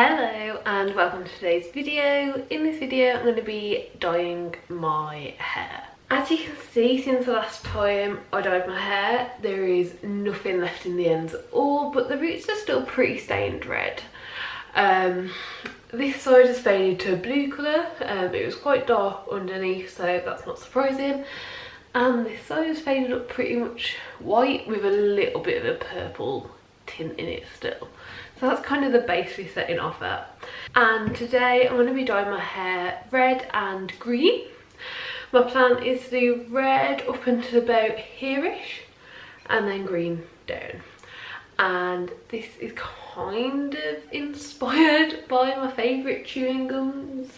Hello and welcome to today's video. In this video I'm going to be dyeing my hair. As you can see, since the last time I dyed my hair there is nothing left in the ends at all, but the roots are still pretty stained red. This side has faded to a blue colour, it was quite dark underneath, so that's not surprising. And this side has faded up pretty much white with a little bit of a purple tint in it still. So that's kind of the base we're setting off at. And today I'm going to be dyeing my hair red and green. My plan is to do red up until about here-ish and then green down. And this is kind of inspired by my favourite chewing gums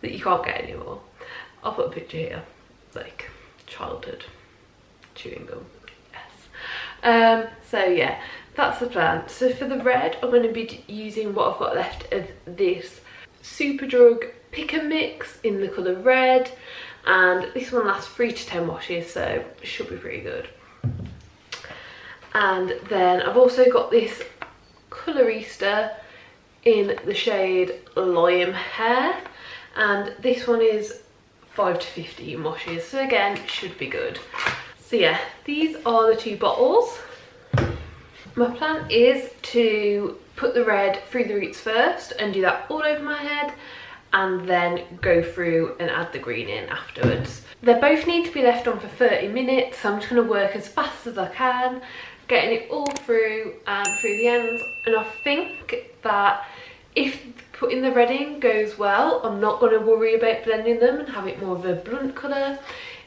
that you can't get anymore. I'll put a picture here, like childhood chewing gum, yes. So yeah, that's the plan. So for the red I'm going to be using what I've got left of this Superdrug pick and mix in the colour red, and this one lasts 3 to 10 washes, so it should be pretty good. And then I've also got this colorista in the shade Lime Hair, and this one is 5 to 15 washes, so again should be good. So yeah, these are the two bottles. My plan is to put the red through the roots first and do that all over my head, and then go through and add the green in afterwards. They both need to be left on for 30 minutes, so I'm just going to work as fast as I can, getting it all through and through the ends. And I think that if putting the red in goes well, I'm not going to worry about blending them and have it more of a blunt colour.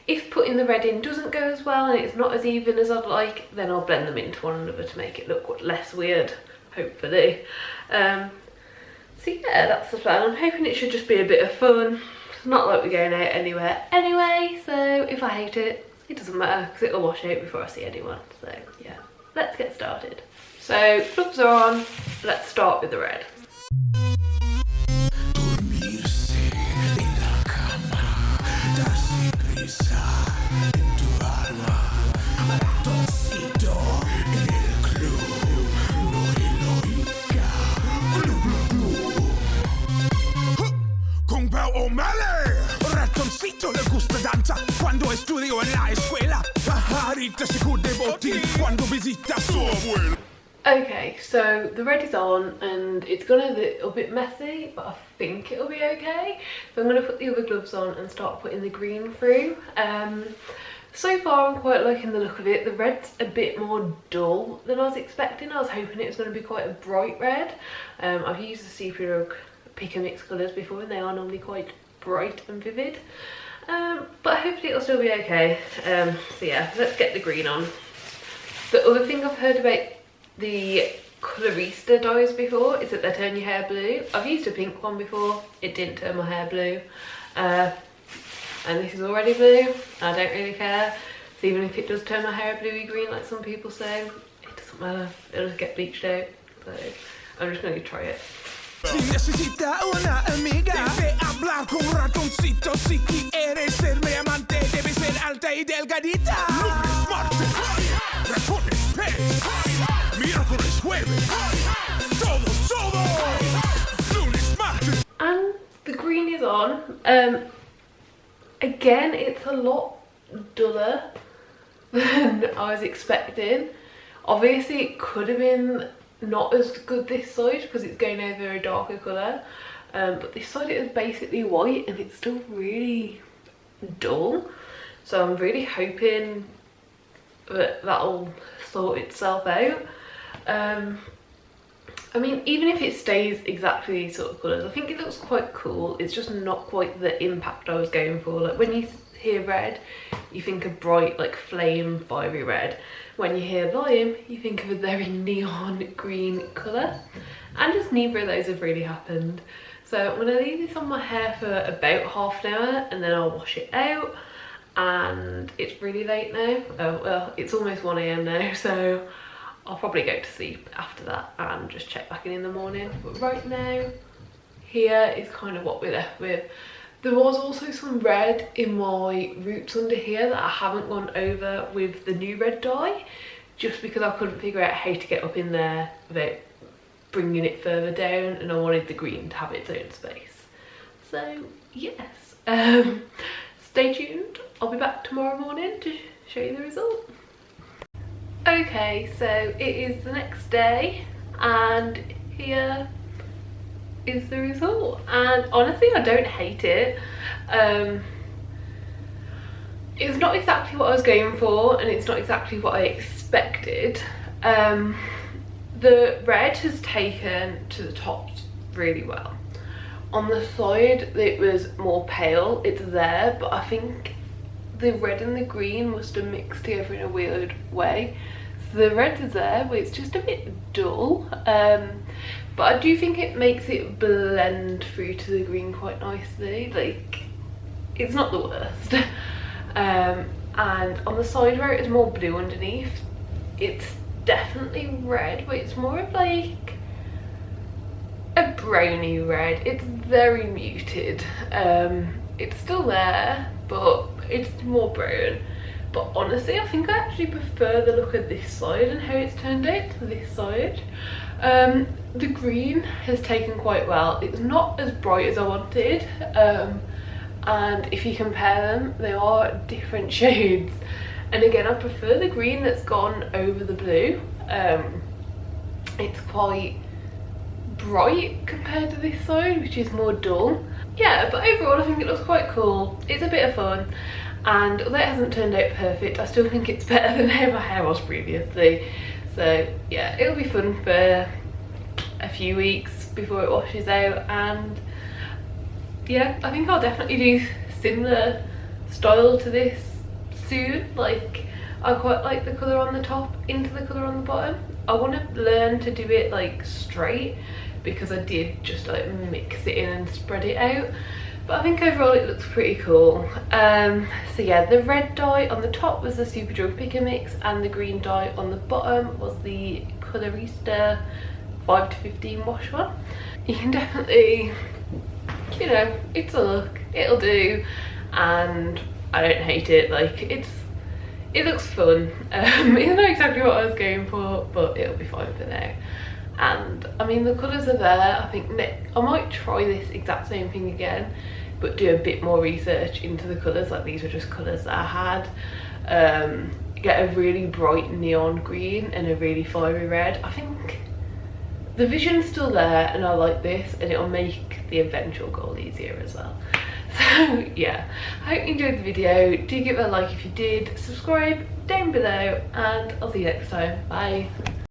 If putting the red in doesn't go as well and it's not as even as I'd like, then I'll blend them into one another to make it look less weird, hopefully. So yeah, that's the plan. I'm hoping it should just be a bit of fun. It's not like we're going out anywhere anyway, so if I hate it, it doesn't matter because it'll wash out before I see anyone. So yeah, let's get started. So gloves are on, let's start with the red. Le gusta danza quando estudio en la escuela. Pajarita se cuide botín cuando visita su abuela. Okay, so the red is on and it's gonna be a little bit messy, but I think it'll be okay. So I'm gonna put the other gloves on and start putting the green through. So far I'm quite liking the look of it. The red's a bit more dull than I was expecting. I was hoping it was going to be quite a bright red. I've used the Superdrug pick and mix colours before and they are normally quite bright and vivid. But hopefully it'll still be okay. So yeah, let's get the green on. The other thing I've heard about the colorista dyes before is that they turn your hair blue. I've used a pink one before, it didn't turn my hair blue. And this is already blue, I don't really care. So even if it does turn my hair bluey green like some people say, it doesn't matter, it'll just get bleached out. So I'm just going to try it. Si necesita una amiga, debe hablar con un ratoncito. Si quiere ser mi amante, debe ser alta y delgadita. Lunes, martes, ratones, pez. Miércoles, jueves, todos. Lunes, martes. And the green is on. Again, it's a lot duller than I was expecting. Obviously, it could have been not as good this side because it's going over a darker colour, but this side it is basically white and it's still really dull, so I'm really hoping that that'll sort itself out. I mean, even if it stays exactly these sort of colours, I think it looks quite cool. It's just not quite the impact I was going for. Like when you hear red, you think of bright, like flame, fiery red. When you hear lime, you think of a very neon green colour. And just neither of those have really happened. So I'm going to leave this on my hair for about half an hour and then I'll wash it out. And it's really late now. Oh, well, it's almost 1 AM now, so I'll probably go to sleep after that and just check back in the morning. But right now, here is kind of what we're left with. There was also some red in my roots under here that I haven't gone over with the new red dye, just because I couldn't figure out how to get up in there without bringing it further down, and I wanted the green to have its own space. So yes, stay tuned. I'll be back tomorrow morning to show you the result. Okay, so it is the next day and here is the result, and honestly I don't hate it. It's not exactly what I was going for, and it's not exactly what I expected. The red has taken to the tops really well. On the side it was more pale, it's there, but I think the red and the green must have mixed together in a weird way. So the red is there, but it's just a bit dull. But I do think it makes it blend through to the green quite nicely. Like, it's not the worst. And on the side where it is more blue underneath, it's definitely red, but it's more of like a browny red. It's very muted. It's still there, but it's more brown. But honestly I think I actually prefer the look of this side and how it's turned out to this side. The green has taken quite well. It's not as bright as I wanted, and if you compare them, they are different shades. And again, I prefer the green that's gone over the blue. It's quite bright compared to this side, which is more dull. Yeah, but overall I think it looks quite cool. It's a bit of fun, and although it hasn't turned out perfect, I still think it's better than how my hair was previously. So yeah, it'll be fun for a few weeks before it washes out, and yeah, I think I'll definitely do similar style to this soon. Like, I quite like the colour on the top into the colour on the bottom. I want to learn to do it like straight, because I did just like mix it in and spread it out, but I think overall it looks pretty cool. So yeah, the red dye on the top was the Superdrug Picker Mix, and the green dye on the bottom was the Colorista 5 to 15 wash one. You can definitely, you know, it's a look, it'll do, and I don't hate it. Like, it looks fun. It's not exactly what I was going for, but it'll be fine for now. And I mean, the colours are there. I think I might try this exact same thing again, but do a bit more research into the colours. Like, these were just colours that I had. Get a really bright neon green and a really fiery red. I think the vision's still there, and I like this, and it'll make the eventual goal easier as well. So yeah, I hope you enjoyed the video. Do give it a like if you did, subscribe down below, and I'll see you next time. Bye.